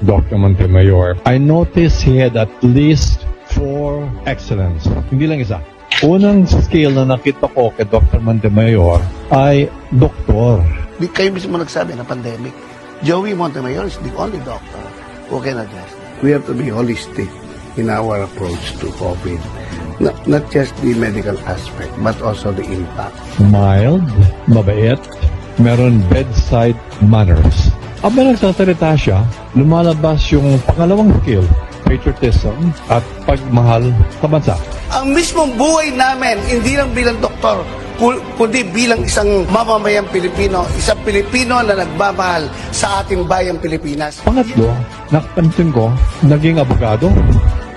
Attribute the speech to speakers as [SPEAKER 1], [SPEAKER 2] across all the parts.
[SPEAKER 1] Dr. Montemayor, I noticed he had at least 4 excellence. Hindi lang isa. Unang skill na nakita ko kay Dr. Montemayor ay doktor.
[SPEAKER 2] Di kayo mismo nagsabi na pandemic. Joey Montemayor is the only doctor who can address that. We have to be holistic in our approach to COVID. Not just the medical aspect, but also the impact.
[SPEAKER 1] Mild, mabait, meron bedside manners. Abang nagsasalita siya, lumalabas yung pangalawang skill, patriotism at pagmahal sa bansa.
[SPEAKER 2] Ang mismong buhay namin, hindi lang bilang doktor, kundi bilang isang mamamayang Pilipino, isang Pilipino na nagmamahal sa ating bayang Pilipinas.
[SPEAKER 1] Pangatlo, nakapansin ko, naging abogado.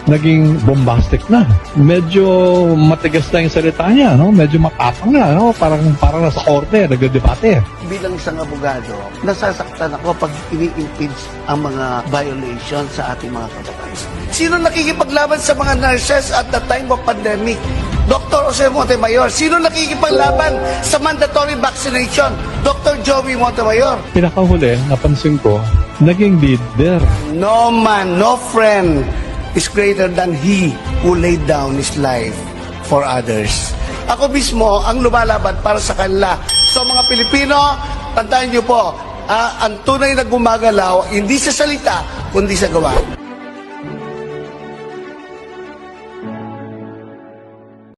[SPEAKER 1] Naging bombastic na. Medyo matigas na yung salita niya, no? Medyo matapang na, no? Parang nasa korte, nagdedebate.
[SPEAKER 2] Bilang isang abogado, nasasaktan ako pag ini-impeach ang mga violation sa ating mga kababayan. Sino nakikipaglaban sa mga nurses at the time of pandemic? Dr. Jose Montemayor. Sino nakikipaglaban sa mandatory vaccination? Dr. Joey Montemayor.
[SPEAKER 1] Pinakahuli, napansin ko, naging leader.
[SPEAKER 2] No man, no friend is greater than he who laid down his life for others. Ako mismo ang lumalaban para sa kanila. So mga Pilipino, tandaan niyo po, ang tunay na gumagalaw, hindi sa salita, kundi sa gawa.